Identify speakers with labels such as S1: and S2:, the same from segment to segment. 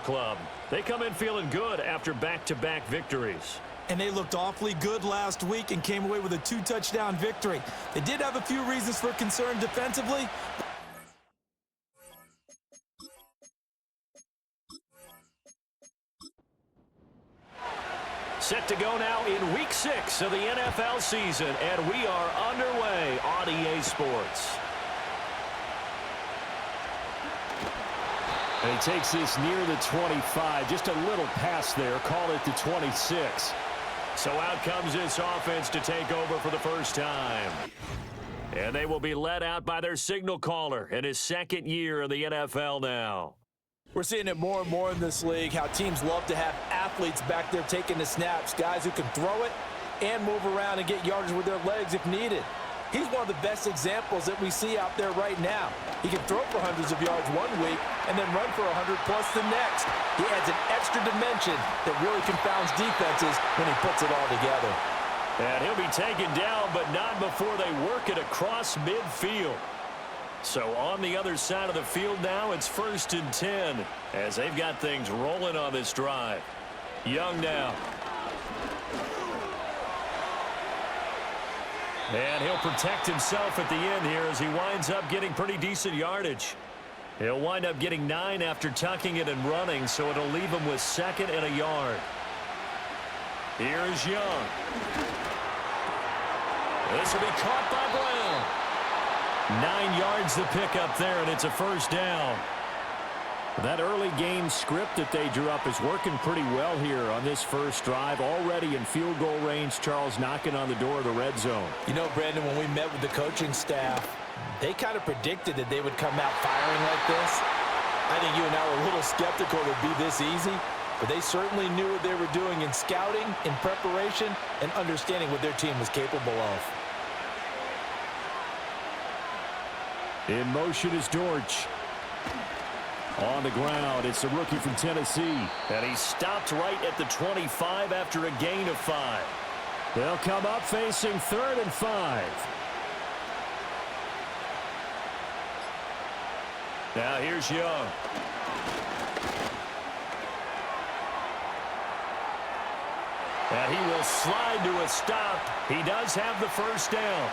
S1: club. They come in feeling good after back-to-back victories.
S2: And they looked awfully good last week and came away with a 2-touchdown victory. They did have a few reasons for concern defensively.
S1: Set to go now in Week 6 of the NFL season, and we are underway on EA Sports.
S3: And he takes this near the 25, just a little pass there, call it the 26.
S1: So out comes this offense to take over for the first time. And they will be led out by their signal caller in his second year in the NFL now.
S2: We're seeing it more and more in this league, how teams love to have athletes back there taking the snaps, guys who can throw it and move around and get yardage with their legs if needed. He's one of the best examples that we see out there right now. He can throw for hundreds of yards one week and then run for 100-plus the next. He adds an extra dimension that really confounds defenses when he puts it all together.
S1: And he'll be taken down, but not before they work it across midfield. So on the other side of the field now, it's 1st and 10 as they've got things rolling on this drive. Young now. And he'll protect himself at the end here as he winds up getting pretty decent yardage. He'll wind up getting 9 after tucking it and running, so it'll leave him with 2nd and a yard. Here's Young. This will be caught by Brown. 9 yards to pick up there, and it's a first down. That early game script that they drew up is working pretty well here on this first drive. Already in field goal range, Charles knocking on the door of the red zone.
S2: You know, Brandon, when we met with the coaching staff, they kind of predicted that they would come out firing like this. I think you and I were a little skeptical it would be this easy, but they certainly knew what they were doing in scouting, in preparation, and understanding what their team was capable of.
S3: In motion is Dortch. On the ground, it's the rookie from Tennessee.
S1: And he stopped right at the 25 after a gain of 5.
S3: They'll come up facing 3rd and 5.
S1: Now here's Young. And he will slide to a stop. He does have the first down.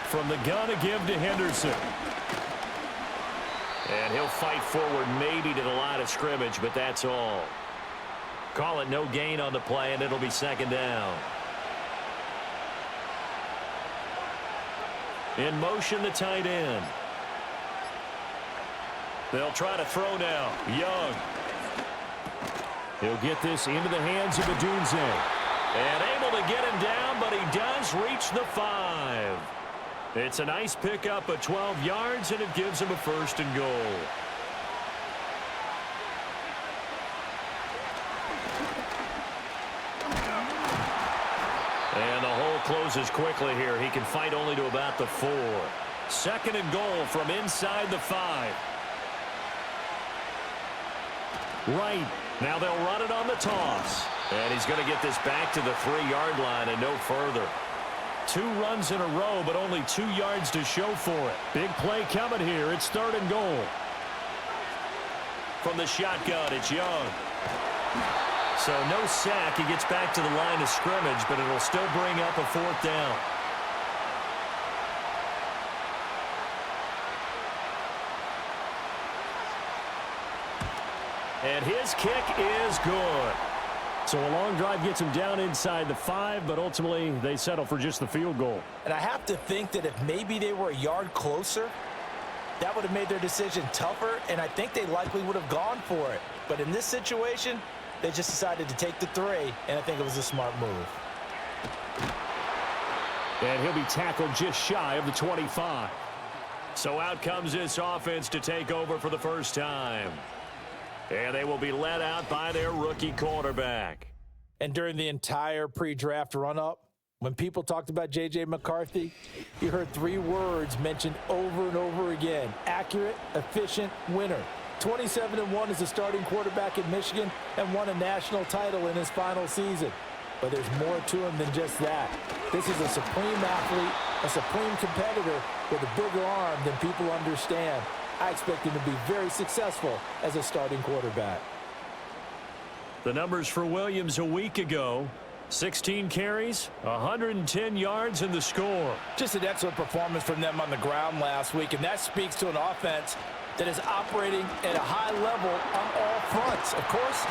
S1: From the gun, a give to Henderson. And he'll fight forward maybe to the line of scrimmage, but that's all. Call it no gain on the play, and it'll be 2nd down. In motion, the tight end. They'll try to throw now. Young.
S3: He'll get this into the hands of Adunze.
S1: And able to get him down, but he does reach the 5. It's a nice pickup of 12 yards, and it gives him a 1st and goal. And the hole closes quickly here. He can fight only to about the 4. 2nd and goal from inside the 5. Right. Now they'll run it on the toss. And he's going to get this back to the 3-yard line and no further. 2 runs in a row, but only 2 yards to show for it.
S3: Big play coming here. It's 3rd and goal.
S1: From the shotgun, it's Young. So no sack. He gets back to the line of scrimmage, but it'll still bring up a 4th down. And his kick is good.
S3: So a long drive gets him down inside the 5, but ultimately they settle for just the field goal.
S2: And I have to think that if maybe they were a yard closer, that would have made their decision tougher, and I think they likely would have gone for it. But in this situation, they just decided to take the 3, and I think it was a smart move.
S3: And he'll be tackled just shy of the 25.
S1: So out comes this offense to take over for the first time. And they will be led out by their rookie quarterback.
S2: And during the entire pre-draft run-up, when people talked about J.J. McCarthy, you heard 3 words mentioned over and over again: accurate, efficient, winner. 27-1 as a starting quarterback in Michigan and won a national title in his final season. But there's more to him than just that. This is a supreme athlete a supreme competitor with a bigger arm than people understand. I expect him to be very successful as a starting quarterback.
S1: The numbers for Williams a week ago: 16 carries, 110 yards, and the score.
S2: Just an excellent performance from them on the ground last week, and that speaks to an offense that is operating at a high level on all fronts. Of course,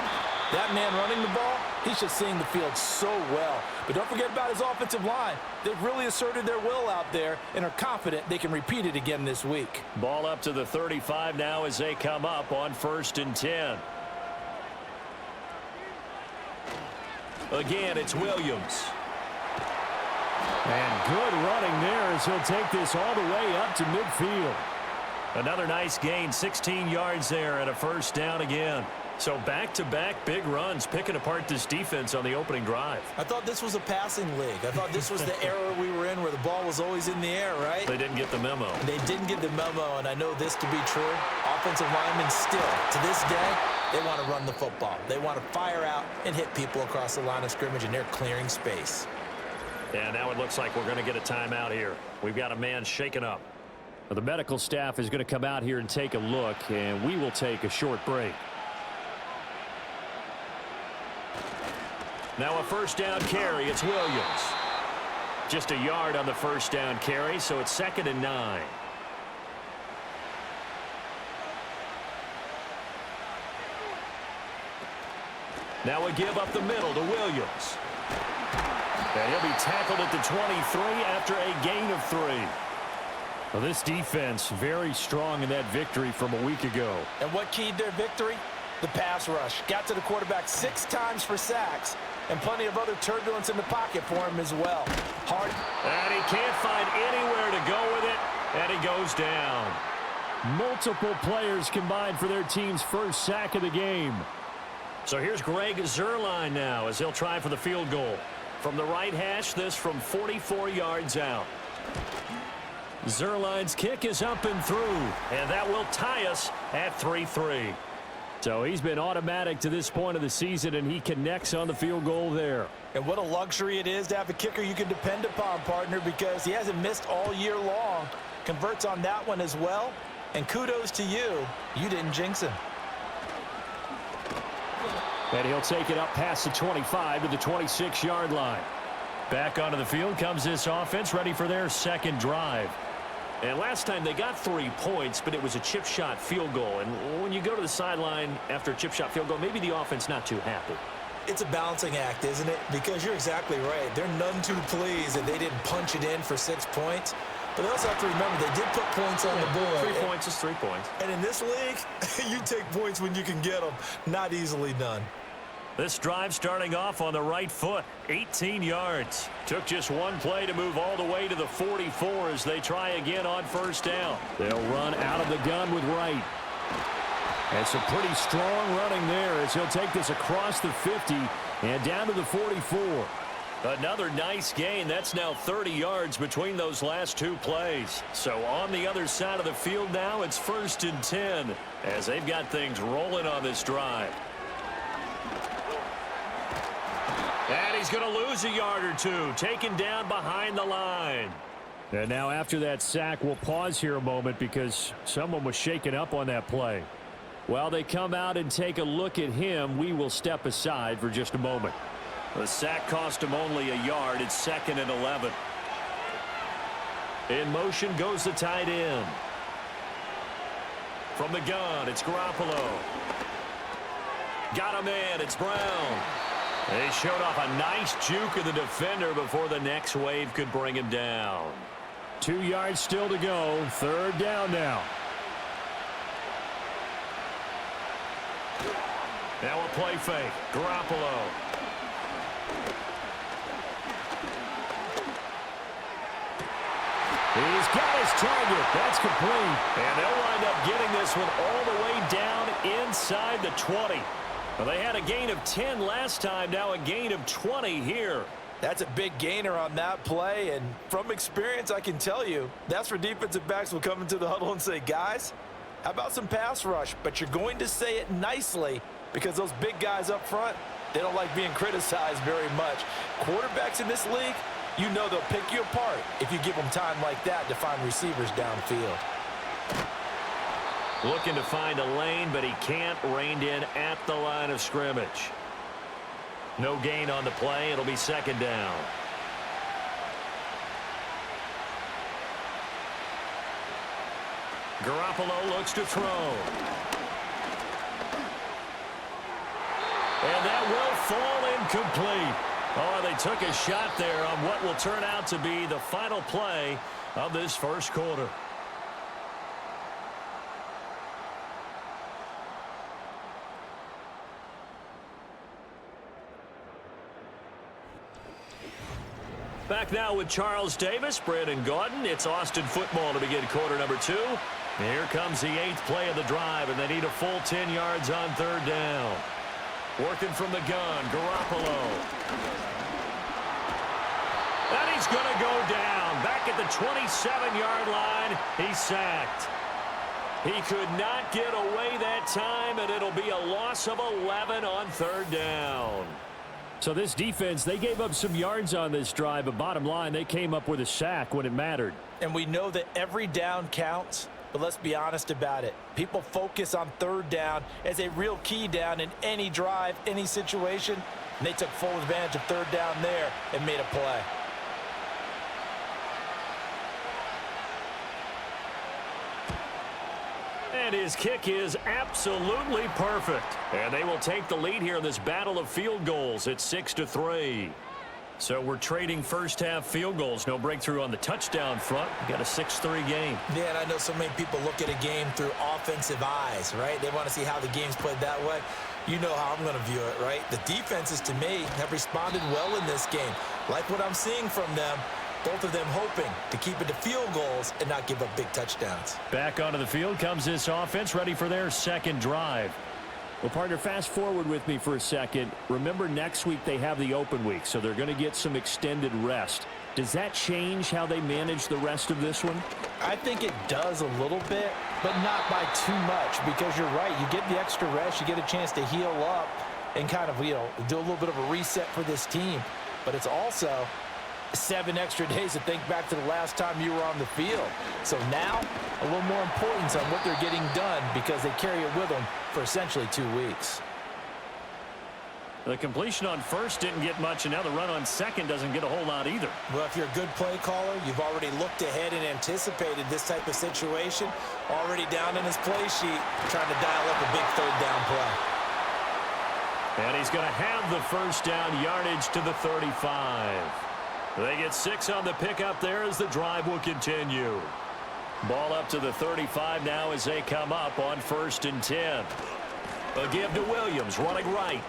S2: that man running the ball, he's just seeing the field so well. But don't forget about his offensive line. They've really asserted their will out there and are confident they can repeat it again this week.
S1: Ball up to the 35 now as they come up on 1st and 10. Again, it's Williams. And good running there as he'll take this all the way up to midfield. Another nice gain, 16 yards there and a first down again. So back-to-back big runs, picking apart this defense on the opening drive.
S2: I thought this was a passing league. I thought this was the era we were in where the ball was always in the air, right?
S1: They didn't get the memo.
S2: They didn't get the memo, and I know this to be true. Offensive linemen still, to this day, they want to run the football. They want to fire out and hit people across the line of scrimmage, and they're clearing space.
S1: And now it looks like we're going to get a timeout here. We've got a man shaken up. Well, the medical staff is going to come out here and take a look, and we will take a short break. Now a first down carry. It's Williams. Just a yard on the first down carry, so it's 2nd and 9. Now a give up the middle to Williams. And he'll be tackled at the 23 after a gain of 3. Well, this defense very strong in that victory from a week ago.
S2: And what keyed their victory? The pass rush. Got to the quarterback 6 times for sacks, and plenty of other turbulence in the pocket for him as well. Hard.
S1: And he can't find anywhere to go with it, and he goes down.
S3: Multiple players combined for their team's first sack of the game.
S1: So here's Greg Zuerlein now as he'll try for the field goal. From the right hash, this from 44 yards out. Zuerlein's kick is up and through, and that will tie us at 3-3.
S3: So he's been automatic to this point of the season, and he connects on the field goal there.
S2: And what a luxury it is to have a kicker you can depend upon, partner, because he hasn't missed all year long. Converts on that one as well. And kudos to you. You didn't jinx him.
S3: And he'll take it up past the 25 to the 26-yard line.
S1: Back onto the field comes this offense, ready for their second drive. And last time they got 3 points, but it was a chip shot field goal. And when you go to the sideline after a chip shot field goal, maybe the offense not too happy.
S2: It's a balancing act, isn't it? Because you're exactly right. They're none too pleased that they didn't punch it in for 6 points. But they also have to remember they did put points on the board.
S1: 3 points is 3 points.
S2: And in this league, you take points when you can get them. Not easily done.
S1: This drive starting off on the right foot, 18 yards. Took just one play to move all the way to the 44 as they try again on first down.
S3: They'll run out of the gun with Wright. And some pretty strong running there as he'll take this across the 50 and down to the 44.
S1: Another nice gain. That's now 30 yards between those last 2 plays. So on the other side of the field now, it's 1st and 10 as they've got things rolling on this drive. And he's going to lose a yard or 2, taken down behind the line.
S3: And now after that sack, we'll pause here a moment because someone was shaken up on that play. While they come out and take a look at him, we will step aside for just a moment.
S1: The sack cost him only a yard. It's 2nd and 11. In motion goes the tight end. From the gun, it's Garoppolo. Got him in. It's Brown. They showed off a nice juke of the defender before the next wave could bring him down.
S3: 2 yards still to go. 3rd down now.
S1: Now a play fake. Garoppolo.
S3: He's got his target. That's complete.
S1: And they'll wind up getting this one all the way down inside the 20. Well, they had a gain of 10 last time, now a gain of 20 here.
S2: That's a big gainer on that play, and from experience, I can tell you, that's where defensive backs will come into the huddle and say, guys, how about some pass rush? But you're going to say it nicely because those big guys up front, they don't like being criticized very much. Quarterbacks in this league, You know they'll pick you apart if you give them time like that to find receivers downfield.
S1: Looking to find a lane, but he can't. Reined in at the line of scrimmage. No gain on the play. It'll be second down. Garoppolo looks to throw. And that will fall incomplete. Oh, they took a shot there on what will turn out to be the final play of this first quarter. Back now with Charles Davis, Brandon Gaudin. It's Austin football to begin quarter number 2. And here comes the 8th play of the drive, and they need a full 10 yards on third down. Working from the gun, Garoppolo. And he's going to go down. Back at the 27-yard line, he's sacked. He could not get away that time, and it'll be a loss of 11 on third down.
S3: So this defense, they gave up some yards on this drive, but bottom line, they came up with a sack when it mattered.
S2: And we know that every down counts, but let's be honest about it. People focus on third down as a real key down in any drive, any situation, and they took full advantage of third down there and made a play.
S1: And his kick is absolutely perfect. And they will take the lead here in this battle of field goals. It's 6-3. So we're trading first half field goals. No breakthrough on the touchdown front. We got a 6-3 game.
S2: Yeah, and I know so many people look at a game through offensive eyes, right? They want to see how the game's played that way. You know how I'm going to view it, right? The defenses, to me, have responded well in this game. Like what I'm seeing from them. Both of them hoping to keep it to field goals and not give up big touchdowns.
S3: Back onto the field comes this offense, ready for their second drive. Well, partner, fast forward with me for a second. Remember, next week they have the open week, so they're going to get some extended rest. Does that change how they manage the rest of this one?
S2: I think it does a little bit, but not by too much, because you're right. You get the extra rest. You get a chance to heal up and kind of, do a little bit of a reset for this team. But it's also 7 extra days to think back to the last time you were on the field. So now, a little more importance on what they're getting done because they carry it with them for essentially 2 weeks.
S3: The completion on first didn't get much, and now the run on second doesn't get a whole lot either.
S2: Well, if you're a good play caller, you've already looked ahead and anticipated this type of situation. Already down in his play sheet, trying to dial up a big third down play.
S1: And he's going to have the first down yardage to the 35. They get 6 on the pickup there as the drive will continue. Ball up to the 35 now as they come up on 1st and 10. A give to Williams, running right.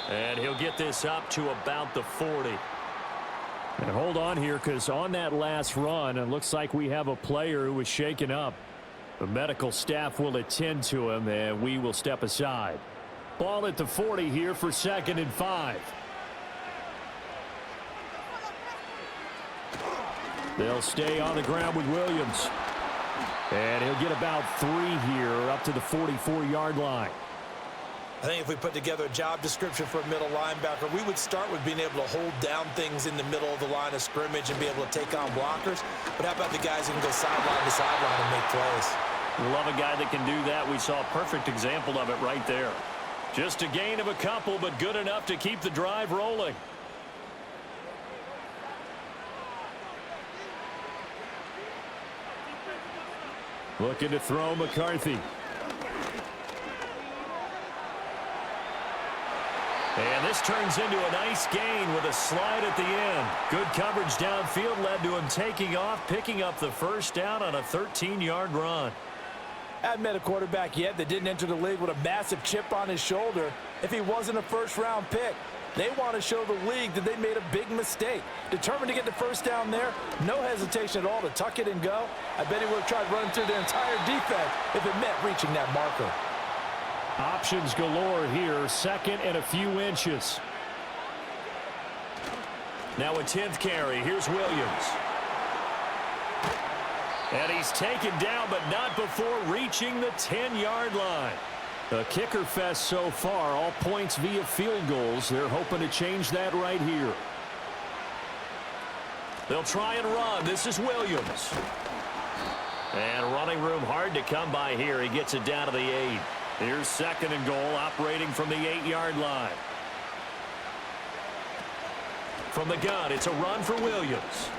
S1: And he'll get this up to about the 40.
S3: And hold on here, because on that last run, it looks like we have a player who was shaken up. The medical staff will attend to him, and we will step aside. Ball at the 40 here for 2nd and 5. They'll stay on the ground with Williams. And he'll get about 3 here up to the 44-yard line.
S2: I think if we put together a job description for a middle linebacker, we would start with being able to hold down things in the middle of the line of scrimmage and be able to take on blockers. But how about the guys who can go sideline to sideline and make plays?
S1: Love a guy that can do that. We saw a perfect example of it right there. Just a gain of a couple, but good enough to keep the drive rolling.
S3: Looking to throw McCarthy.
S1: And this turns into a nice gain with a slide at the end. Good coverage downfield led to him taking off, picking up the first down on a 13-yard run.
S2: I hadn't met a quarterback yet that didn't enter the league with a massive chip on his shoulder if he wasn't a first-round pick. They want to show the league that they made a big mistake. Determined to get the first down there, no hesitation at all to tuck it and go. I bet he would have tried running through their entire defense if it meant reaching that marker.
S3: Options galore here, 2nd and a few inches.
S1: Now a 10th carry. Here's Williams. And he's taken down, but not before reaching the 10-yard line.
S3: A kicker fest so far, all points via field goals. They're hoping to change that right here.
S1: They'll try and run. This is Williams. And running room hard to come by here. He gets it down to the 8. Here's 2nd and goal, operating from the 8-yard line. From the gun, it's a run for Williams.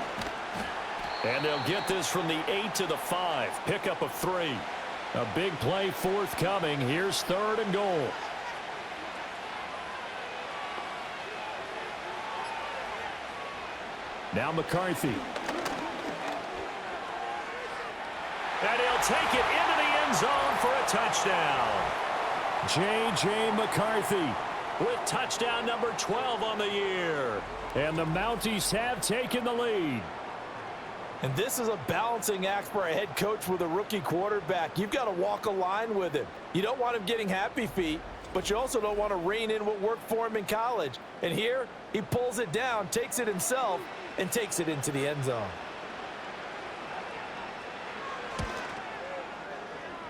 S1: And they'll get this from the 8 to the 5. Pickup of 3. A big play forthcoming. Here's 3rd and goal. Now McCarthy. And he'll take it into the end zone for a touchdown. J.J. McCarthy with touchdown number 12 on the year. And the Mounties have taken the lead.
S2: And this is a balancing act for a head coach with a rookie quarterback. You've got to walk a line with him. You don't want him getting happy feet, but you also don't want to rein in what worked for him in college. And here, he pulls it down, takes it himself, and takes it into the end zone.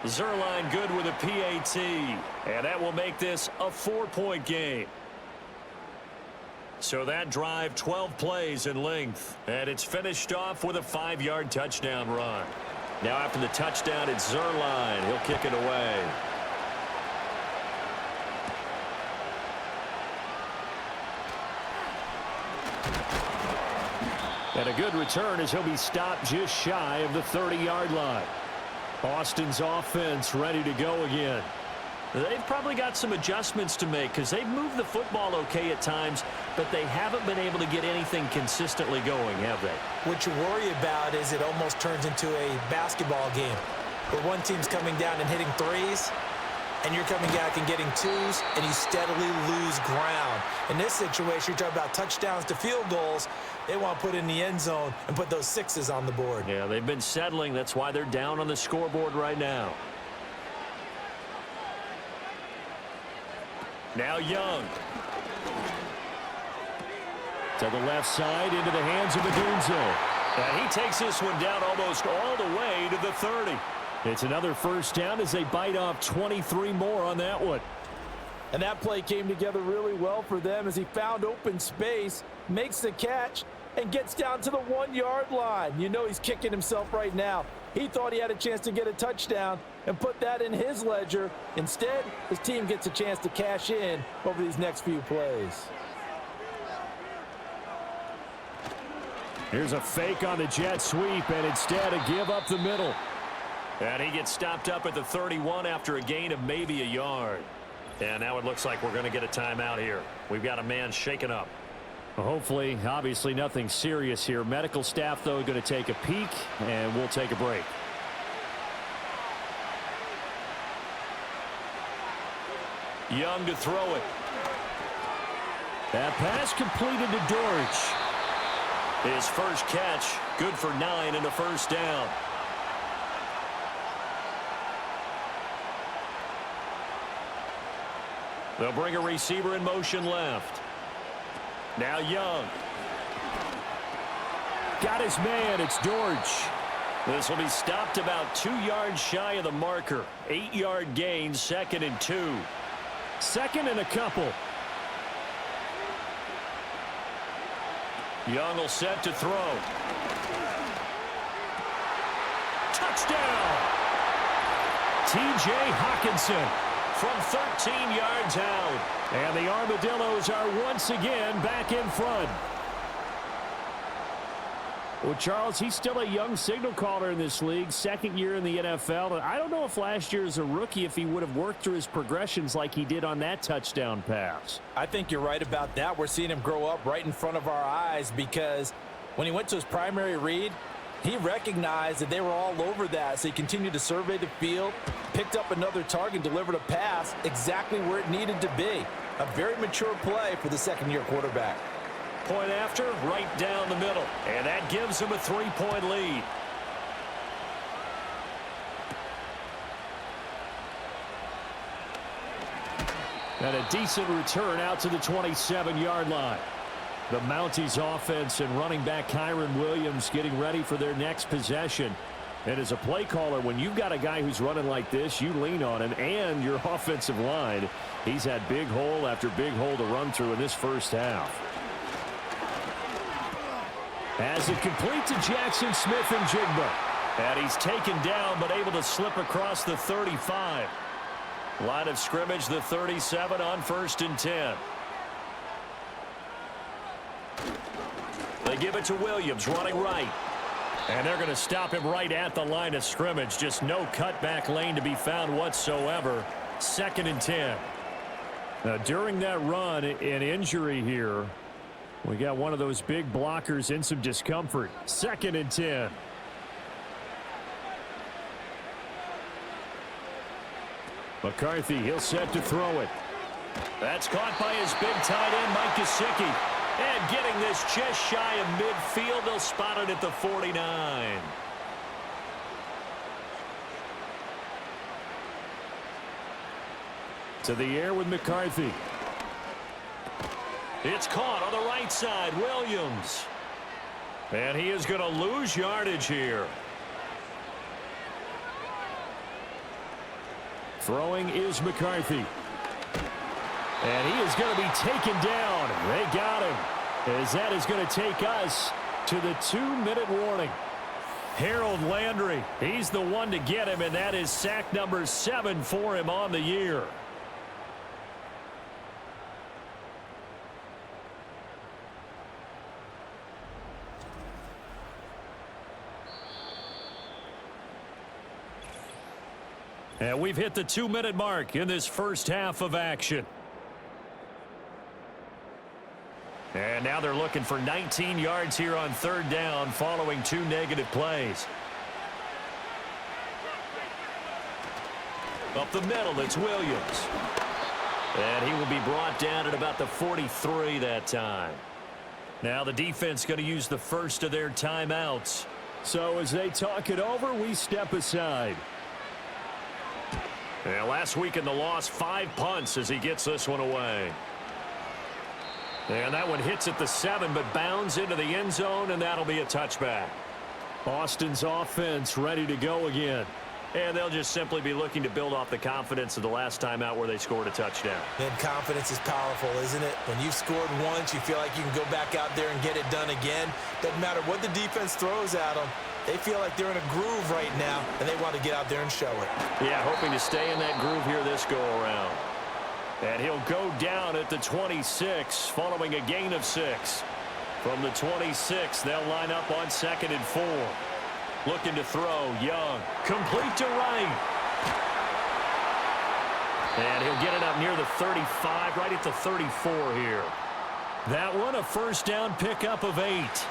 S1: Zerline good with a PAT, and that will make this a 4-point game. So that drive, 12 plays in length, and it's finished off with a 5-yard touchdown run. Now after the touchdown, it's Zerline. He'll kick it away. And a good return as he'll be stopped just shy of the 30-yard line. Austin's offense ready to go again. They've probably got some adjustments to make because they've moved the football okay at times, but they haven't been able to get anything consistently going, have they?
S2: What you worry about is it almost turns into a basketball game where one team's coming down and hitting threes, and you're coming back and getting twos, and you steadily lose ground. In this situation, you're talking about touchdowns to field goals. They want to put in the end zone and put those 6s on the board.
S1: Yeah, they've been settling. That's why they're down on the scoreboard right now. Now Young. To the left side, into the hands of Adunzo. And he takes this one down almost all the way to the 30. It's another first down as they bite off 23 more on that one.
S2: And that play came together really well for them as he found open space, makes the catch, and gets down to the 1-yard line. You know he's kicking himself right now. He thought he had a chance to get a touchdown and put that in his ledger. Instead, his team gets a chance to cash in over these next few plays.
S1: Here's a fake on the jet sweep, and instead a give up the middle. And he gets stopped up at the 31 after a gain of maybe a yard. And now it looks like we're going to get a timeout here. We've got a man shaken up. Well, hopefully, obviously nothing serious here. Medical staff, though, going to take a peek, and we'll take a break. Young to throw it. That pass completed to Dortch. His first catch, good for 9 and a first down. They'll bring a receiver in motion left. Now Young. Got his man. It's Dortch. This will be stopped about 2 yards shy of the marker. 8-yard gain, 2nd and 2. 2nd and a couple. Young will set to throw. Touchdown! T.J. Hawkinson from 13 yards out. And the Armadillos are once again back in front. Well, Charles, he's still a young signal caller in this league, 2nd year in the NFL. And I don't know if last year as a rookie, if he would have worked through his progressions like he did on that touchdown pass.
S2: I think you're right about that. We're seeing him grow up right in front of our eyes because when he went to his primary read, he recognized that they were all over that. So he continued to survey the field, picked up another target, delivered a pass exactly where it needed to be. A very mature play for the 2nd-year quarterback.
S1: Point after, right down the middle. And that gives him a 3-point lead. And a decent return out to the 27-yard line. The Mounties offense and running back Kyron Williams getting ready for their next possession. And as a play caller, when you've got a guy who's running like this, you lean on him and your offensive line. He's had big hole after big hole to run through in this first half. Has it complete to Jackson Smith and Jigba. And he's taken down but able to slip across the 35. Line of scrimmage, the 37 on 1st and 10. They give it to Williams, running right. And they're going to stop him right at the line of scrimmage. Just no cutback lane to be found whatsoever. 2nd and 10. Now, during that run, an injury here. We got one of those big blockers in some discomfort. 2nd and 10. McCarthy, he'll set to throw it. That's caught by his big tight end, Mike Gesicki. And getting this just shy of midfield, they'll spot it at the 49. To the air with McCarthy. It's caught on the right side, Williams. And he is going to lose yardage here. Throwing is McCarthy. And he is going to be taken down. They got him. As that is going to take us to the 2-minute warning. Harold Landry, he's the one to get him, and that is sack number 7 for him on the year. And we've hit the 2-minute mark in this first half of action. And now they're looking for 19 yards here on 3rd down following 2 negative plays. Up the middle, it's Williams. And he will be brought down at about the 43 that time. Now the defense going to use the first of their timeouts. So as they talk it over, we step aside. Yeah, last week in the loss, 5 punts as he gets this one away. And that one hits at the 7, but bounds into the end zone, and that'll be a touchback. Austin's offense ready to go again. And they'll just simply be looking to build off the confidence of the last time out where they scored a touchdown.
S2: And confidence is powerful, isn't it? When you've scored once, you feel like you can go back out there and get it done again. Doesn't matter what the defense throws at them. They feel like they're in a groove right now, and they want to get out there and show it.
S1: Yeah, hoping to stay in that groove here this go-around. And he'll go down at the 26 following a gain of 6. From the 26, they'll line up on 2nd and 4. Looking to throw, Young. Complete to right. And he'll get it up near the 35, right at the 34 here. That one, a first down pickup of 8.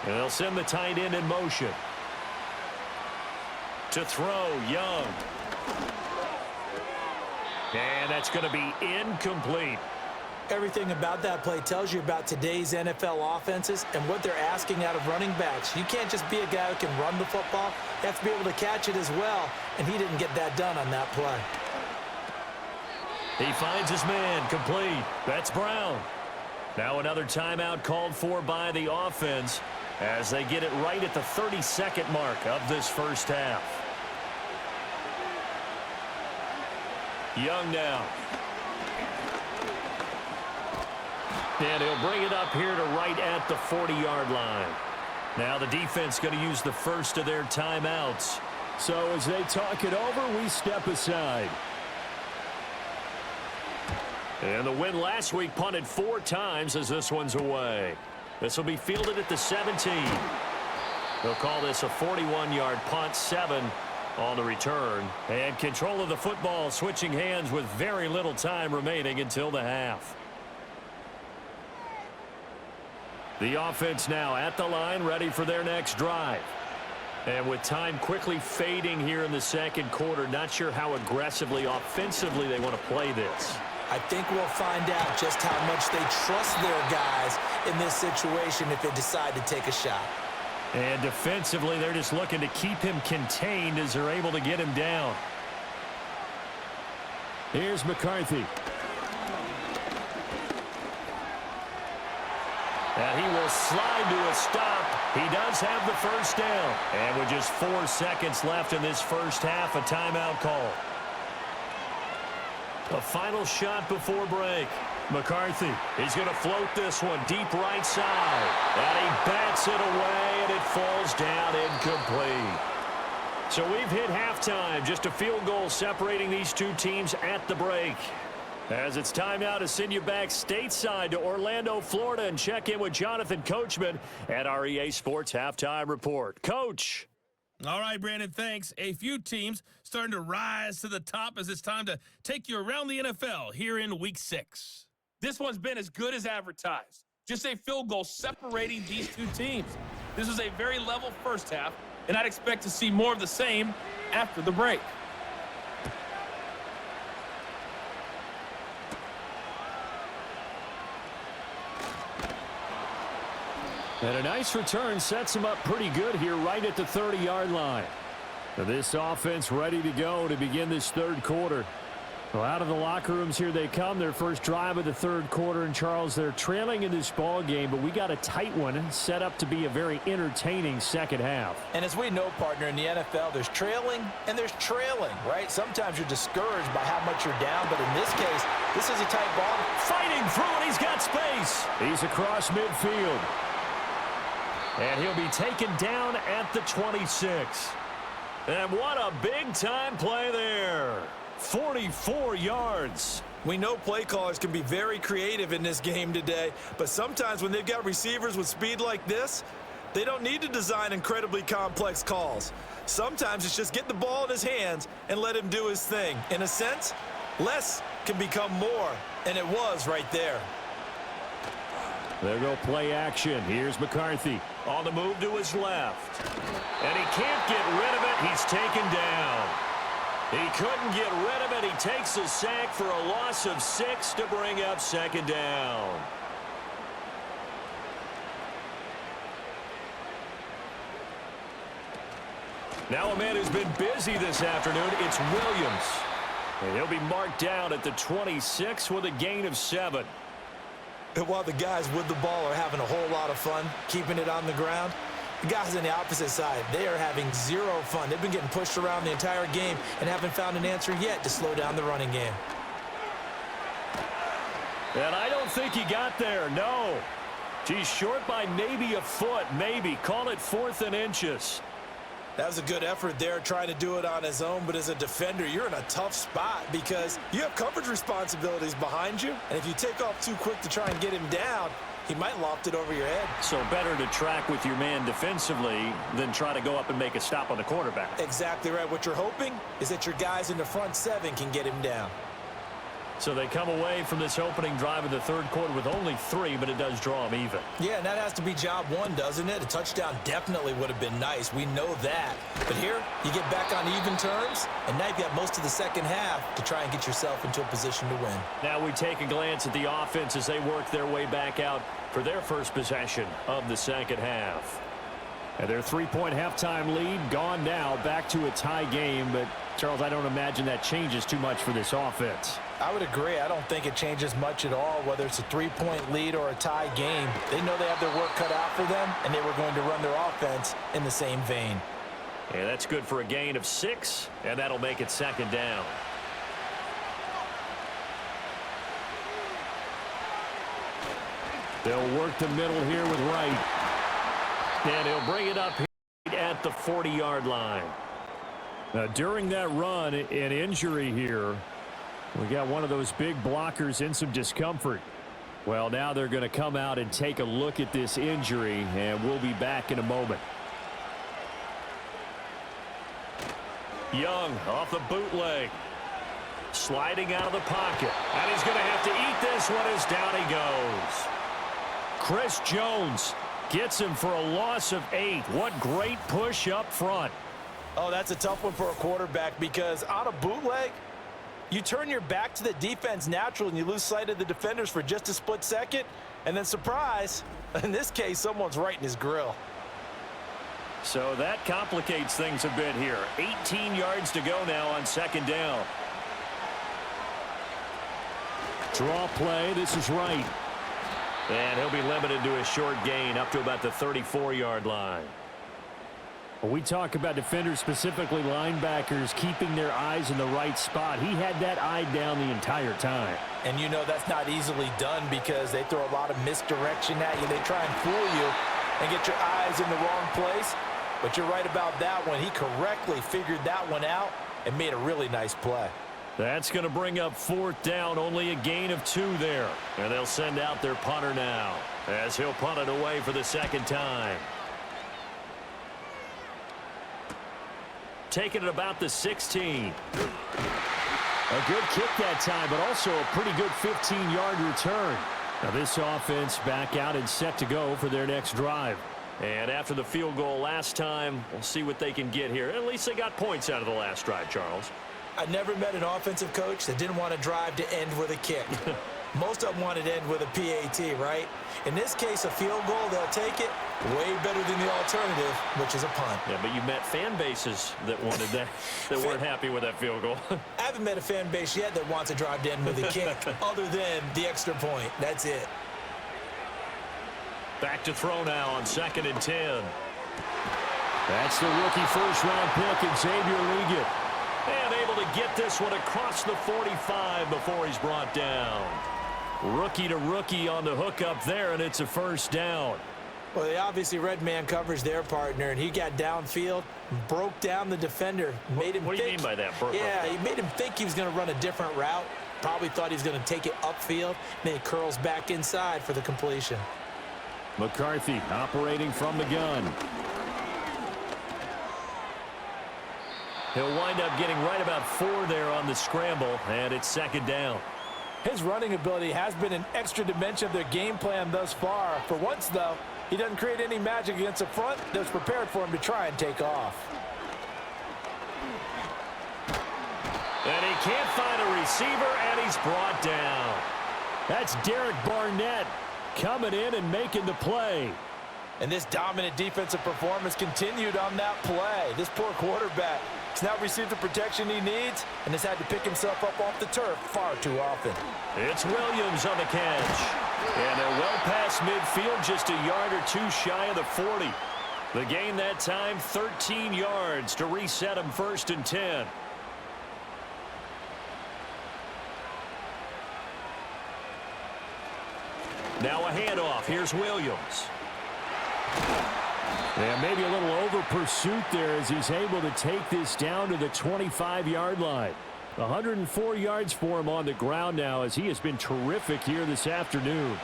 S1: And they'll send the tight end in motion. To throw, Young. And that's going to be incomplete.
S2: Everything about that play tells you about today's NFL offenses and what they're asking out of running backs. You can't just be a guy who can run the football. You have to be able to catch it as well, and he didn't get that done on that play.
S1: He finds his man, complete. That's Brown. Now another timeout called for by the offense as they get it right at the 32nd mark of this first half. Young now. And he'll bring it up here to right at the 40-yard line. Now the defense going to use the first of their timeouts. So as they talk it over, we step aside. And the win last week punted 4 times as this one's away. This will be fielded at the 17. They'll call this a 41-yard punt, 7 on the return. And control of the football switching hands with very little time remaining until the half. The offense now at the line, ready for their next drive. And with time quickly fading here in the second quarter, not sure how aggressively, offensively they want to play this.
S2: I think we'll find out just how much they trust their guys in this situation if they decide to take a shot.
S1: And defensively, they're just looking to keep him contained as they're able to get him down. Here's McCarthy. And he will slide to a stop. He does have the first down. And with just 4 seconds left in this first half, a timeout call. A final shot before break. McCarthy, he's going to float this one deep right side. And he bats it away, and it falls down incomplete. So we've hit halftime. Just a field goal separating these two teams at the break. As it's time now to send you back stateside to Orlando, Florida, and check in with Jonathan Coachman at our EA Sports Halftime Report. Coach.
S4: All right, Brandon, thanks. A few teams starting to rise to the top as it's time to take you around the NFL here in Week 6. This one's been as good as advertised. Just a field goal separating these two teams. This was a very level first half, and I'd expect to see more of the same after the break.
S1: And a nice return sets him up pretty good here right at the 30-yard line. Now this offense ready to go to begin this third quarter. Well, out of the locker rooms here they come. Their first drive of the third quarter. And, Charles, they're trailing in this ball game, but we got a tight one set up to be a very entertaining second half.
S2: And as we know, partner, in the NFL, there's trailing and there's trailing, right? Sometimes you're discouraged by how much you're down, but in this case, this is a tight ball.
S1: Fighting through, and he's got space. He's across midfield. And he'll be taken down at the 26. And what a big-time play there. 44 yards.
S2: We know play callers can be very creative in this game today, but sometimes when they've got receivers with speed like this, they don't need to design incredibly complex calls. Sometimes it's just get the ball in his hands and let him do his thing. In a sense, less can become more, and it was right there.
S1: There go play action. Here's McCarthy on the move to his left. And he can't get rid of it. He's taken down. He couldn't get rid of it. He takes a sack for a loss of 6 to bring up second down. Now a man who's been busy this afternoon, it's Williams. And he'll be marked down at the 26 with a gain of 7.
S2: And while the guys with the ball are having a whole lot of fun keeping it on the ground, the guys on the opposite side, they are having zero fun. They've been getting pushed around the entire game and haven't found an answer yet to slow down the running game.
S1: And I don't think he got there, no. He's short by maybe a foot, maybe. Call it 4th and inches.
S2: That was a good effort there, trying to do it on his own, but as a defender, you're in a tough spot because you have coverage responsibilities behind you, and if you take off too quick to try and get him down, he might loft it over your head.
S1: So better to track with your man defensively than try to go up and make a stop on the quarterback.
S2: Exactly right. What you're hoping is that your guys in the front 7 can get him down.
S1: So they come away from this opening drive of the third quarter with only 3, but it does draw them even.
S2: Yeah, and that has to be job 1, doesn't it? A touchdown definitely would have been nice. We know that. But here, you get back on even terms, and now you've got most of the second half to try and get yourself into a position to win.
S1: Now we take a glance at the offense as they work their way back out for their first possession of the second half. And their 3-point halftime lead gone now, back to a tie game. But, Charles, I don't imagine that changes too much for this offense.
S2: I would agree. I don't think it changes much at all, whether it's a 3-point lead or a tie game. They know they have their work cut out for them, and they were going to run their offense in the same vein.
S1: And that's good for a gain of 6, and that'll make it second down. They'll work the middle here with Wright. And he'll bring it up at the 40-yard line. Now, during that run, an injury here. We got one of those big blockers in some discomfort. Well, now they're going to come out and take a look at this injury, and we'll be back in a moment. Young off the bootleg. Sliding out of the pocket. And he's going to have to eat this one as down he goes. Chris Jones gets him for a loss of 8. What great push up front.
S2: Oh, that's a tough one for a quarterback because on a bootleg, you turn your back to the defense naturally and you lose sight of the defenders for just a split second. And then surprise, in this case, someone's right in his grill.
S1: So that complicates things a bit here. 18 yards to go now on second down. Draw play. This is Wright. And he'll be limited to a short gain up to about the 34-yard line.
S3: When we talk about defenders, specifically linebackers, keeping their eyes in the right spot, he had that eye down the entire time.
S2: And you know that's not easily done because they throw a lot of misdirection at you. They try and fool you and get your eyes in the wrong place. But you're right about that one. He correctly figured that one out and made a really nice play.
S3: That's going to bring up 4th down, only a gain of 2 there. And they'll send out their punter now as he'll punt it away for the 2nd time. Taking it about the 16. A good kick that time, but also a pretty good 15-yard return. Now this offense back out and set to go for their next drive. And after the field goal last time, we'll see what they can get here. At least they got points out of the last drive, Charles.
S2: I never met an offensive coach that didn't want to drive to end with a kick. Most of them wanted to end with a PAT, right? In this case, a field goal, they'll take it. Way better than the alternative, which is a punt.
S3: Yeah, but you met fan bases that wanted that, that weren't happy with that field goal.
S2: I haven't met a fan base yet that wants to drive to end with a kick, other than the extra point. That's it.
S3: Back to throw now on 2nd and 10. That's the rookie first-round pick, Xavier Legate. And able to get this one across the 45 before he's brought down. Rookie to rookie on the hook up there, and it's a 1st down.
S2: Well, they obviously red man coverage their partner, and he got downfield, broke down the defender, made him
S3: What do you mean by that?
S2: Yeah, he made him think he was going to run a different route. Probably thought he was going to take it upfield. Then he curls back inside for the completion.
S3: McCarthy operating from the gun. He'll wind up getting right about 4 there on the scramble, and it's 2nd down.
S2: His running ability has been an extra dimension of their game plan thus far. For once, though, he doesn't create any magic against the front that's prepared for him to try and take off.
S3: And he can't find a receiver, and he's brought down. That's Derek Barnett coming in and making the play.
S2: And this dominant defensive performance continued on that play. This poor quarterback has now received the protection he needs and has had to pick himself up off the turf far too often.
S3: It's Williams on the catch. And they're well past midfield, just a yard or 2 shy of the 40. The gain that time, 13 yards to reset them 1st and 10. Now a handoff. Here's Williams. And maybe a little over pursuit there as he's able to take this down to the 25-yard line. 104 yards for him on the ground now as he has been terrific here this afternoon.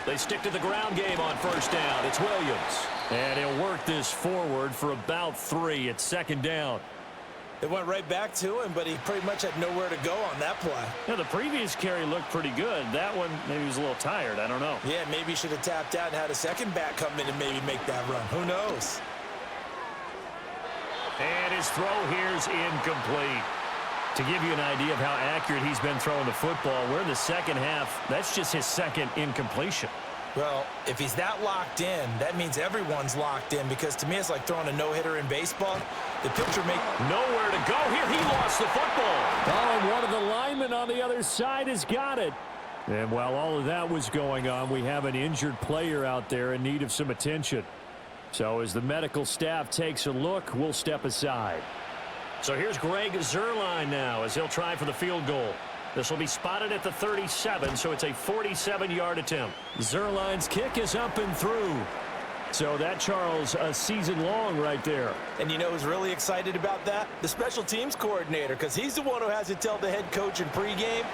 S3: They stick to the ground game on 1st down. It's Williams. And he'll work this forward for about 3. It's 2nd down.
S2: It went right back to him, but he pretty much had nowhere to go on that play.
S3: Yeah, the previous carry looked pretty good. That one, maybe he was a little tired. I don't know.
S2: Yeah, maybe he should have tapped out and had a second back come in and maybe make that run. Who knows?
S3: And his throw here's incomplete. To give you an idea of how accurate he's been throwing the football, we're in the 2nd half. That's just his 2nd incompletion.
S2: Well, if he's that locked in, that means everyone's locked in, because to me it's like throwing a no-hitter in baseball. The pitcher
S3: nowhere to go here. He lost the football. Oh, and one of the linemen on the other side has got it. And while all of that was going on, we have an injured player out there in need of some attention. So as the medical staff takes a look, we'll step aside. So here's Greg Zuerlein now as he'll try for the field goal. This will be spotted at the 37, so it's a 47-yard attempt. Zuerlein's kick is up and through. So that, Charles, a season long right there.
S2: And you know who's really excited about that? The special teams coordinator, because he's the one who has to tell the head coach in pregame,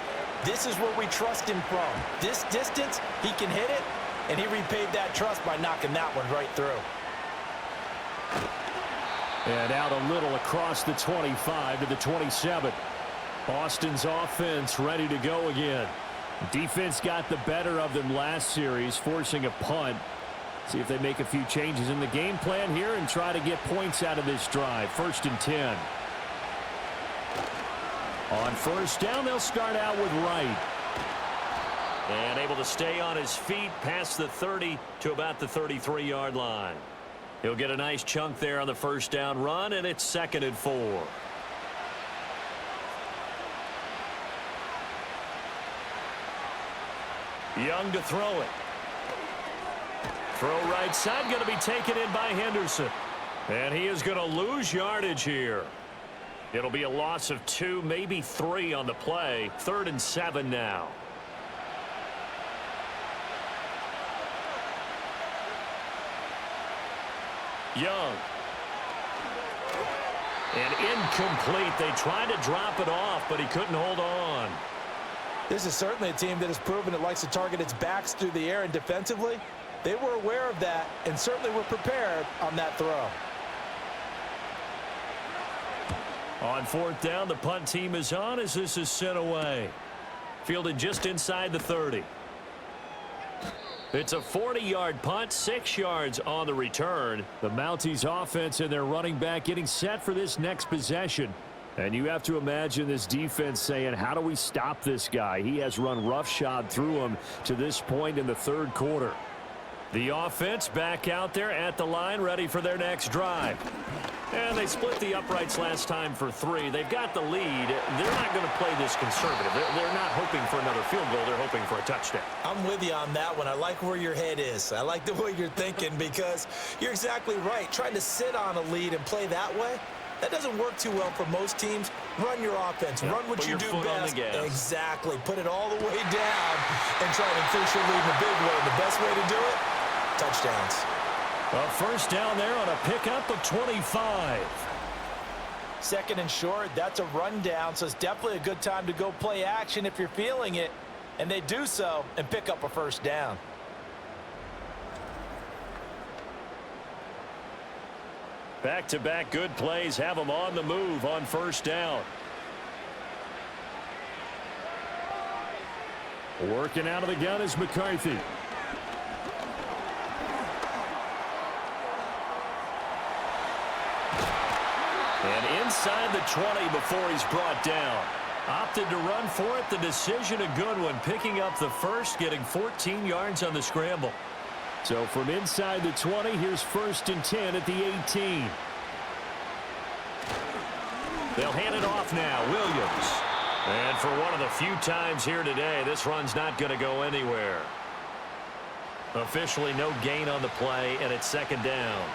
S2: this is where we trust him from. This distance, he can hit it, and he repaid that trust by knocking that one right through.
S3: And out a little across the 25 to the 27. Boston's offense ready to go again. Defense got the better of them last series, forcing a punt. See if they make a few changes in the game plan here and try to get points out of this drive. 1st and 10. On 1st down, they'll start out with Wright. And able to stay on his feet past the 30 to about the 33-yard line. He'll get a nice chunk there on the 1st down run, and it's 2nd and 4. Young to throw it. Throw right side, going to be taken in by Henderson. And he is going to lose yardage here. It'll be a loss of 2, maybe 3 on the play. 3rd and 7 now. Young. And incomplete. They tried to drop it off, but he couldn't hold on.
S2: This is certainly a team that has proven it likes to target its backs through the air, and defensively, they were aware of that and certainly were prepared on that throw.
S3: On 4th down, the punt team is on as this is sent away. Fielded just inside the 30. It's a 40-yard punt, 6 yards on the return. The Mounties offense and their running back getting set for this next possession. And you have to imagine this defense saying, how do we stop this guy? He has run roughshod through him to this point in the 3rd quarter. The offense back out there at the line, ready for their next drive. And they split the uprights last time for 3. They've got the lead. They're not going to play this conservative. They're not hoping for another field goal. They're hoping for a touchdown.
S2: I'm with you on that one. I like where your head is. I like the way you're thinking because you're exactly right. Trying to sit on a lead and play that way, that doesn't work too well for most teams. Run your offense. Run what you do best. Exactly. Put it all the way down and try to increase your lead in a big way. The best way to do it, touchdowns.
S3: A first down there on a pickup of 25.
S2: 2nd and short, that's a rundown, so it's definitely a good time to go play action if you're feeling it. And they do so and pick up a first down.
S3: Back-to-back good plays have them on the move on first down. Working out of the gun is McCarthy. And inside the 20 before he's brought down. Opted to run for it. The decision a good one. Picking up the first, getting 14 yards on the scramble. So from inside the 20, here's 1st and 10 at the 18. They'll hand it off now. Williams. And for one of the few times here today, this run's not going to go anywhere. Officially no gain on the play, and it's 2nd down.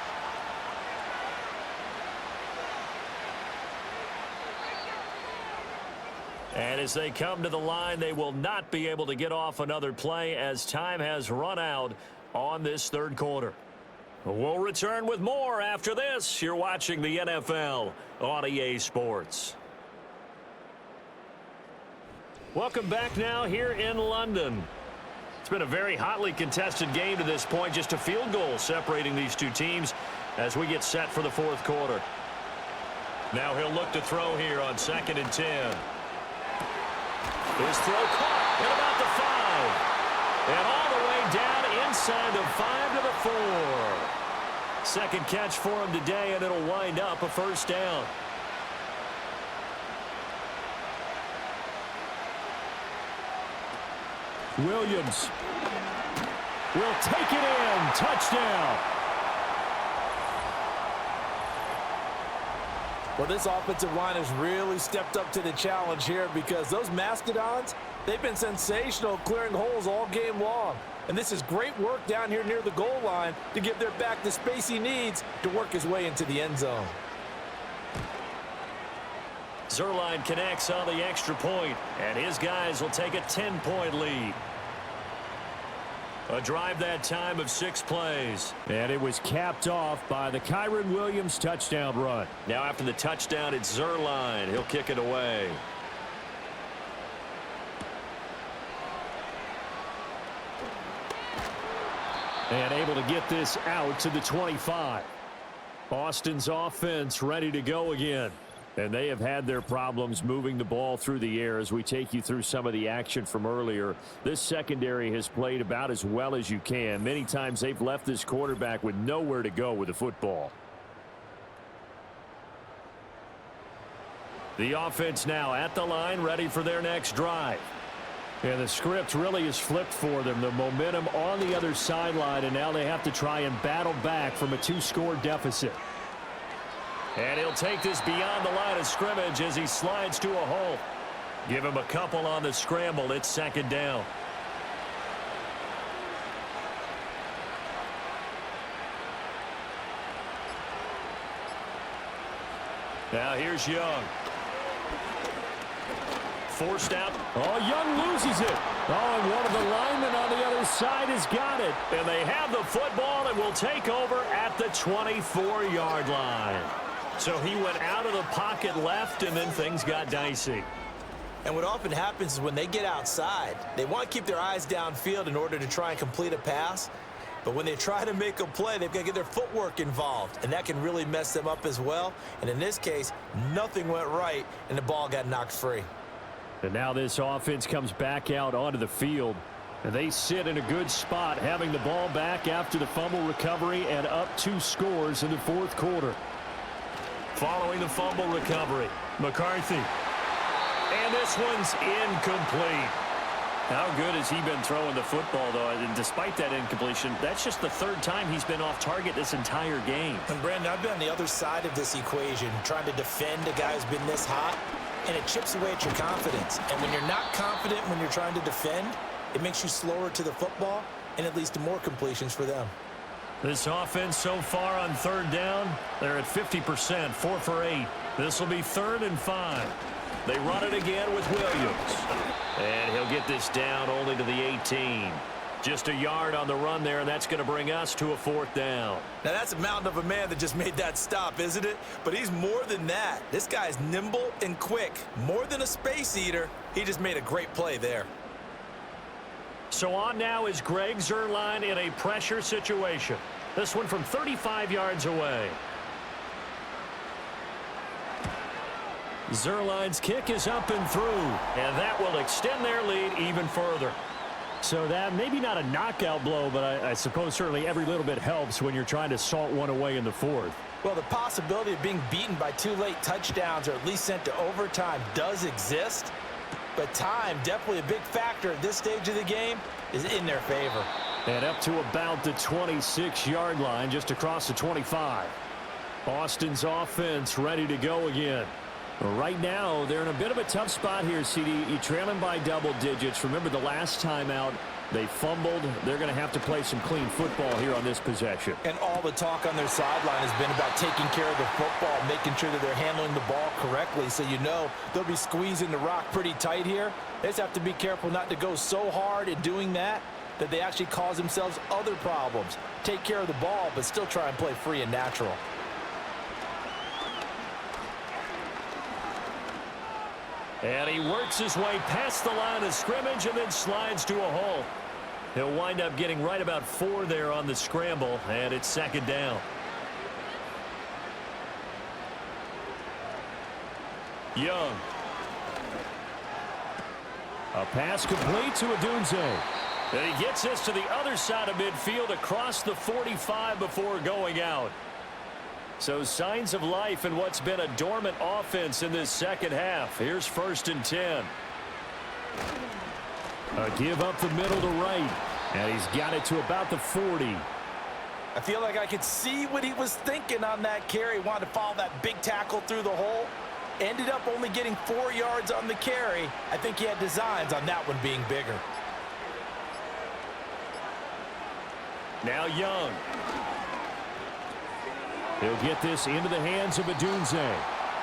S3: And as they come to the line, they will not be able to get off another play as time has run out on this 3rd quarter. We'll return with more after this. You're watching the NFL on EA Sports. Welcome back now here in London. It's been a very hotly contested game to this point. Just a field goal separating these two teams as we get set for the 4th quarter. Now he'll look to throw here on 2nd and 10. His throw caught at about the 5. And all the way down inside the 5 to the 4. 2nd catch for him today, and it'll wind up a first down. Williams will take it in. Touchdown.
S2: Well, this offensive line has really stepped up to the challenge here because those Mastodons, they've been sensational clearing holes all game long. And this is great work down here near the goal line to give their back the space he needs to work his way into the end zone.
S3: Zerline connects on the extra point, and his guys will take a 10-point lead. A drive that time of 6 plays. And it was capped off by the Kyron Williams touchdown run. Now after the touchdown, it's Zerline. He'll kick it away. And able to get this out to the 25. Austin's offense ready to go again. And they have had their problems moving the ball through the air as we take you through some of the action from earlier. This secondary has played about as well as you can. Many times they've left this quarterback with nowhere to go with the football. The offense now at the line, ready for their next drive. And the script really is flipped for them. The momentum on the other sideline, and now they have to try and battle back from a 2-score deficit. And he'll take this beyond the line of scrimmage as he slides to a hole. Give him a couple on the scramble. It's 2nd down. Now here's Young. Forced out. Oh, Young loses it. Oh, and one of the linemen on the other side has got it. And they have the football and will take over at the 24-yard line. So he went out of the pocket left, and then things got dicey.
S2: And what often happens is when they get outside, they want to keep their eyes downfield in order to try and complete a pass. But when they try to make a play, they've got to get their footwork involved, and that can really mess them up as well. And in this case, nothing went right, and the ball got knocked free.
S3: And now this offense comes back out onto the field. And they sit in a good spot, having the ball back after the fumble recovery and up 2 scores in the fourth quarter. Following the fumble recovery, McCarthy. And this one's incomplete. How good has he been throwing the football, though? And despite that incompletion, that's just the 3rd time he's been off target this entire game.
S2: And, Brandon, I've been on the other side of this equation, trying to defend a guy who's been this hot, and it chips away at your confidence. And when you're not confident when you're trying to defend, it makes you slower to the football, and it leads to more completions for them.
S3: This offense so far on 3rd down, they're at 50%, 4 for 8. This will be 3rd and 5. They run it again with Williams. And he'll get this down only to the 18. Just a yard on the run there, and that's going to bring us to a 4th down.
S2: Now, that's a mountain of a man that just made that stop, isn't it? But he's more than that. This guy's nimble and quick. More than a space eater, he just made a great play there.
S3: So on now is Greg Zuerlein in a pressure situation. This one from 35 yards away. Zuerlein's kick is up and through, and that will extend their lead even further. So that maybe not a knockout blow, but I suppose certainly every little bit helps when you're trying to salt one away in the 4th.
S2: Well, the possibility of being beaten by 2 late touchdowns or at least sent to overtime does exist, but time, definitely a big factor at this stage of the game, is in their favor.
S3: And up to about the 26-yard line, just across the 25. Austin's offense ready to go again. Right now, they're in a bit of a tough spot here, CD. You're trailing by double digits. Remember the last time out, they fumbled. They're going to have to play some clean football here on this possession.
S2: And all the talk on their sideline has been about taking care of the football, making sure that they're handling the ball correctly. So you know they'll be squeezing the rock pretty tight here. They just have to be careful not to go so hard in doing that they actually cause themselves other problems. Take care of the ball, but still try and play free and natural.
S3: And he works his way past the line of scrimmage and then slides to a hole. He'll wind up getting right about 4 there on the scramble, and it's 2nd down. Young. A pass complete to Odunze. And he gets this to the other side of midfield across the 45 before going out. So signs of life in what's been a dormant offense in this second half. Here's 1st and 10. A give up the middle to right. And he's got it to about the 40.
S2: I feel like I could see what he was thinking on that carry. Wanted to follow that big tackle through the hole. Ended up only getting 4 yards on the carry. I think he had designs on that one being bigger.
S3: Now Young. He'll get this into the hands of Odunze.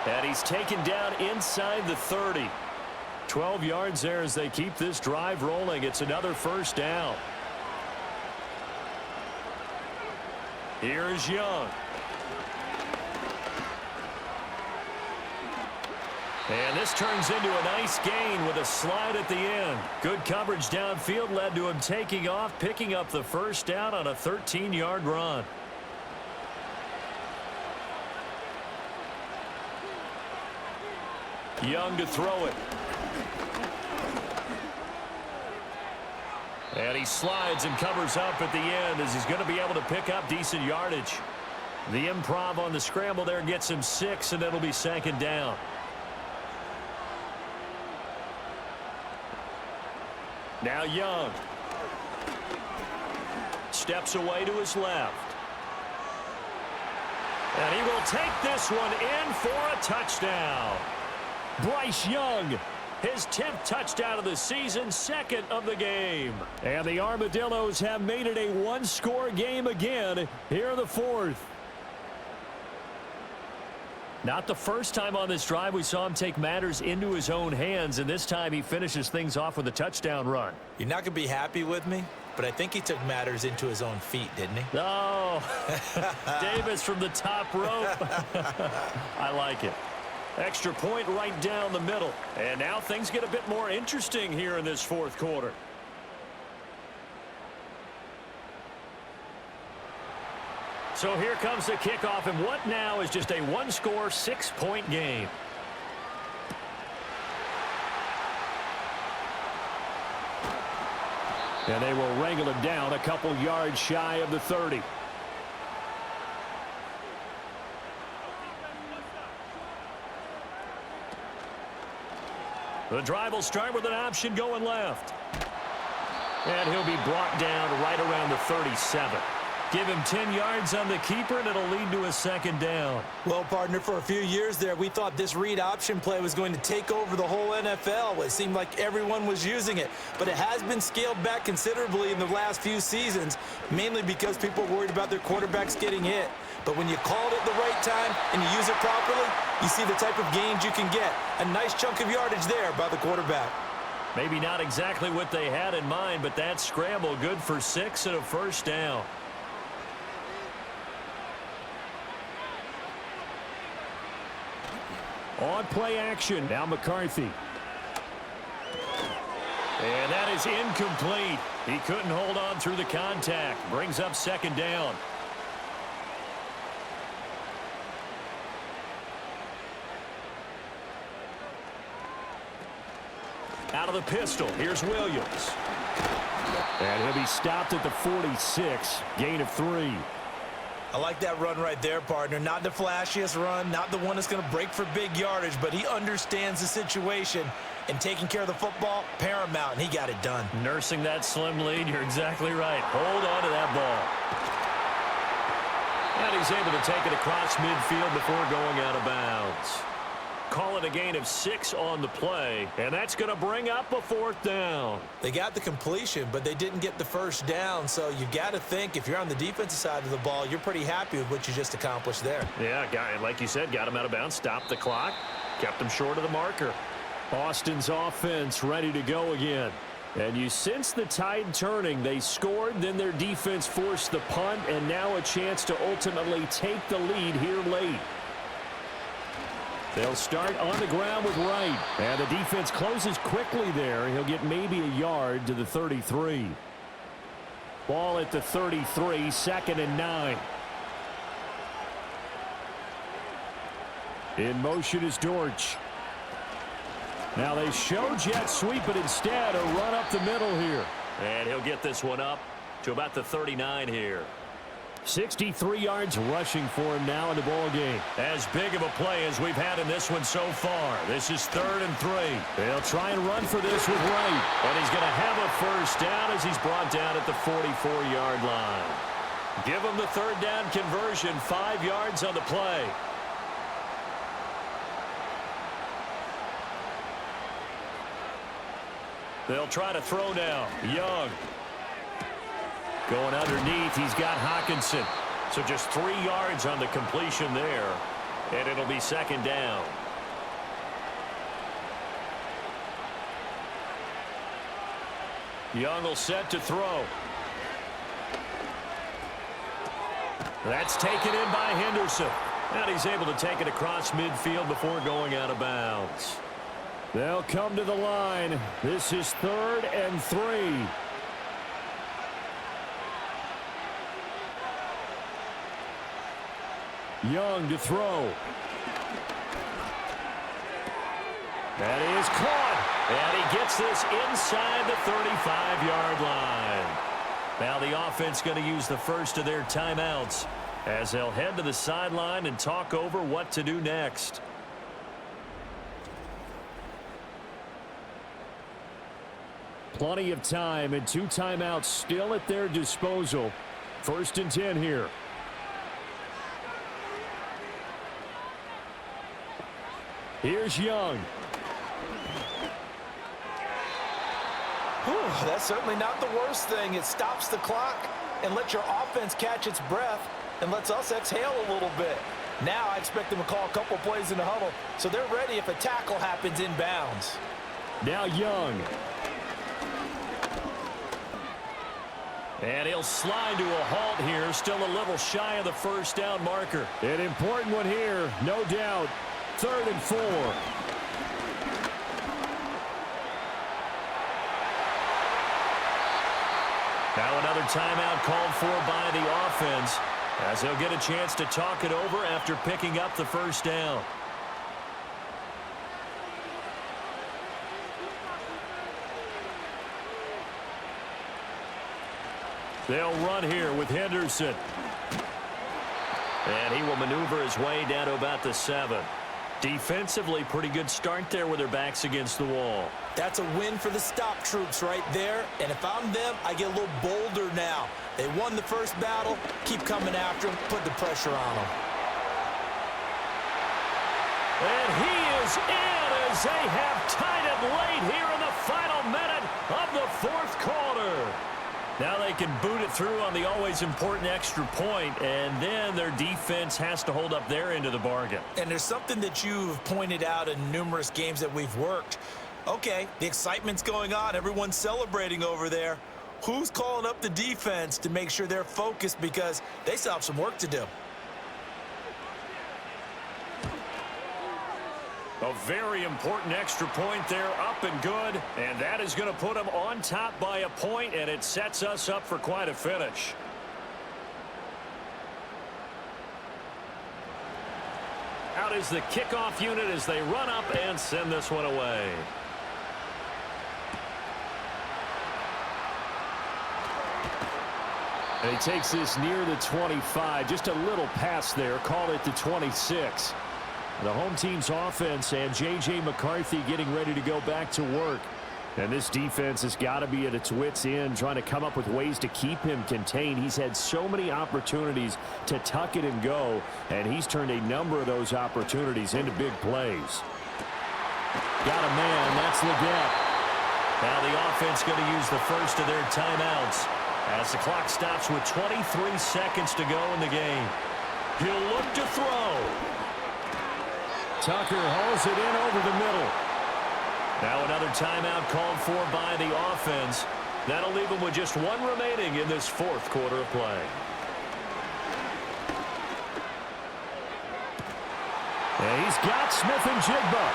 S3: And he's taken down inside the 30. 12 yards there as they keep this drive rolling. It's another 1st down. Here's Young. And this turns into a nice gain with a slide at the end. Good coverage downfield led to him taking off, picking up the 1st down on a 13-yard run. Young to throw it. And he slides and covers up at the end as he's going to be able to pick up decent yardage. The improv on the scramble there gets him 6, and it'll be 2nd down. Now Young. Steps away to his left. And he will take this one in for a touchdown. Bryce Young, his 10th touchdown of the season, 2nd of the game. And the Armadillos have made it a 1-score game again here in the 4th. Not the first time on this drive we saw him take matters into his own hands, and this time he finishes things off with a touchdown run.
S2: You're not going to be happy with me, but I think he took matters into his own feet, didn't he?
S3: Oh, Davis from the top rope. I like it. Extra point right down the middle. And now things get a bit more interesting here in this fourth quarter. So here comes the kickoff, and what now is just a one-score, 6-point game. And they will wrangle him down a couple yards shy of the 30. The drive will start with an option going left. And he'll be brought down right around the 37. Give him 10 yards on the keeper, and it'll lead to a second down.
S2: Well, partner, for a few years there, we thought this read option play was going to take over the whole NFL. It seemed like everyone was using it, but it has been scaled back considerably in the last few seasons, mainly because people are worried about their quarterbacks getting hit. But when you call it at the right time and you use it properly, you see the type of gains you can get. A nice chunk of yardage there by the quarterback.
S3: Maybe not exactly what they had in mind, but that scramble good for 6 and a first down. On play action, now McCarthy. And that is incomplete. He couldn't hold on through the contact. Brings up second down. Out of the pistol, here's Williams. And he'll be stopped at the 46, gain of 3.
S2: I like that run right there, partner. Not the flashiest run, not the one that's going to break for big yardage, but he understands the situation, and taking care of the football, paramount, and he got it done.
S3: Nursing that slim lead, you're exactly right. Hold on to that ball. And he's able to take it across midfield before going out of bounds. Call it a gain of 6 on the play, and that's going to bring up a fourth down.
S2: They got the completion, but they didn't get the first down, so you got to think if you're on the defensive side of the ball, you're pretty happy with what you just accomplished there.
S3: Yeah, like you said, got him out of bounds, stopped the clock, kept him short of the marker. Austin's offense ready to go again. And you sense the tide turning. They scored, then their defense forced the punt, and now a chance to ultimately take the lead here late. They'll start on the ground with Wright. And the defense closes quickly there. He'll get maybe a yard to the 33. Ball at the 33, 2nd and 9. In motion is Dortch. Now they show jet sweep, but instead a run up the middle here. And he'll get this one up to about the 39 here. 63 yards rushing for him now in the ball game. As big of a play as we've had in this one so far. This is 3rd and 3. They'll try and run for this with Wright. And he's going to have a first down as he's brought down at the 44-yard line. Give him the 3rd down conversion, 5 yards on the play. They'll try to throw now. Young. Going underneath, he's got Hawkinson. So just 3 yards on the completion there. And it'll be 2nd down. Young will set to throw. That's taken in by Henderson. And he's able to take it across midfield before going out of bounds. They'll come to the line. This is 3rd and 3. Young to throw. That is caught. And he gets this inside the 35-yard line. Now the offense going to use the first of their timeouts as they'll head to the sideline and talk over what to do next. Plenty of time and 2 timeouts still at their disposal. 1st and 10 here. Here's Young.
S2: That's certainly not the worst thing. It stops the clock and lets your offense catch its breath and lets us exhale a little bit. Now I expect them to call a couple plays in the huddle, so they're ready if a tackle happens inbounds.
S3: Now Young. And he'll slide to a halt here, still a little shy of the first down marker.
S1: An important one here, no doubt. 3rd and 4.
S3: Now another timeout called for by the offense, as they'll get a chance to talk it over after picking up the first down. They'll run here with Henderson. And he will maneuver his way down to about the 7. Defensively, pretty good start there with their backs against the wall.
S2: That's a win for the stop troops right there. And if I'm them, I get a little bolder now. They won the first battle. Keep coming after them. Put the pressure on them.
S3: And he is in as they have tied it late here in the final minute of the 4th quarter. Now they can boot it through on the always important extra point, and then their defense has to hold up their end of the bargain.
S2: And there's something that you've pointed out in numerous games that we've worked. Okay, the excitement's going on. Everyone's celebrating over there. Who's calling up the defense to make sure they're focused, because they still have some work to do?
S3: A very important extra point there, up and good, and that is going to put them on top by a point, and it sets us up for quite a finish. Out is the kickoff unit as they run up and send this one away.
S1: And he takes this near the 25, just a little pass there, call it the 26. The home team's offense and J.J. McCarthy getting ready to go back to work. And this defense has got to be at its wits' end, trying to come up with ways to keep him contained. He's had so many opportunities to tuck it and go, and he's turned a number of those opportunities into big plays. Got a man, that's Leggett.
S3: Now the offense going to use the first of their timeouts as the clock stops with 23 seconds to go in the game. He'll look to throw.
S1: Tucker hauls it in over the middle.
S3: Now another timeout called for by the offense. That'll leave them with just one remaining in this 4th quarter of play.
S1: And he's got Smith and Jigba.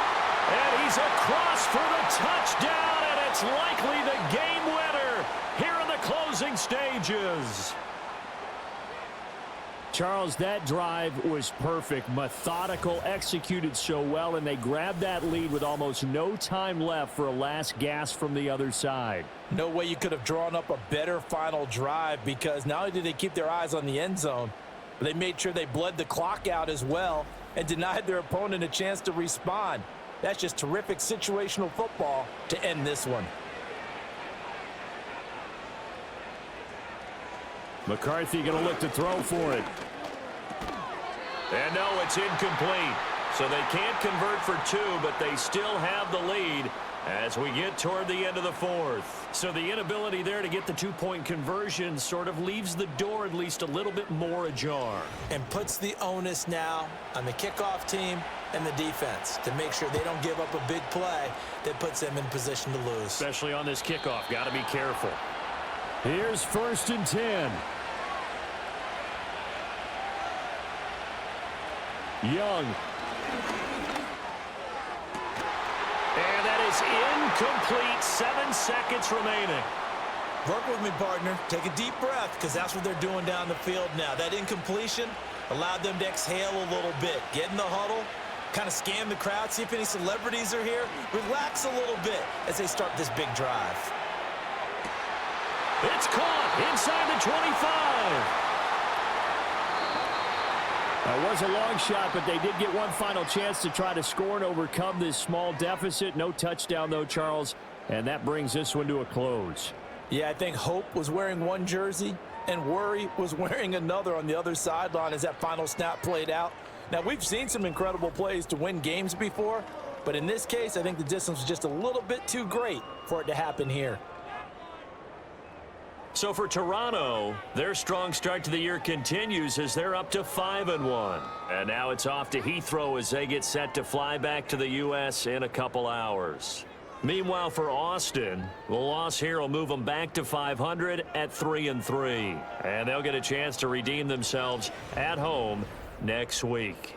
S3: And he's across for the touchdown, and it's likely the game winner here in the closing stages.
S1: Charles, that drive was perfect, methodical, executed so well, and they grabbed that lead with almost no time left for a last gasp from the other side.
S2: No way you could have drawn up a better final drive, because not only did they keep their eyes on the end zone, but they made sure they bled the clock out as well and denied their opponent a chance to respond. That's just terrific situational football to end this one.
S1: McCarthy going to look to throw for it.
S3: And no, it's incomplete. So they can't convert for 2, but they still have the lead as we get toward the end of the 4th. So the inability there to get the 2-point conversion sort of leaves the door at least a little bit more ajar.
S2: And puts the onus now on the kickoff team and the defense to make sure they don't give up a big play that puts them in position to lose.
S3: Especially on this kickoff. Got to be careful.
S1: Here's 1st and 10. Young.
S3: And that is incomplete. 7 seconds remaining.
S2: Work with me, partner. Take a deep breath, because that's what they're doing down the field now. That incompletion allowed them to exhale a little bit. Get in the huddle, kind of scan the crowd, see if any celebrities are here. Relax a little bit as they start this big drive.
S3: It's caught inside the 25.
S1: That was a long shot, but they did get one final chance to try to score and overcome this small deficit. No touchdown, though, Charles, and that brings this one to a close.
S2: Yeah, I think Hope was wearing one jersey and Worry was wearing another on the other sideline as that final snap played out. Now, we've seen some incredible plays to win games before, but in this case, I think the distance was just a little bit too great for it to happen here.
S1: So for Toronto, their strong start to the year continues as they're up to 5-1. And now it's off to Heathrow as they get set to fly back to the U.S. in a couple hours. Meanwhile, for Austin, the loss here will move them back to 500 at 3-3. And they'll get a chance to redeem themselves at home next week.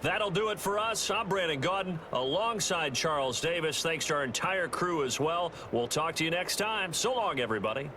S1: That'll do it for us. I'm Brandon Gaudin alongside Charles Davis. Thanks to our entire crew as well. We'll talk to you next time. So long, everybody.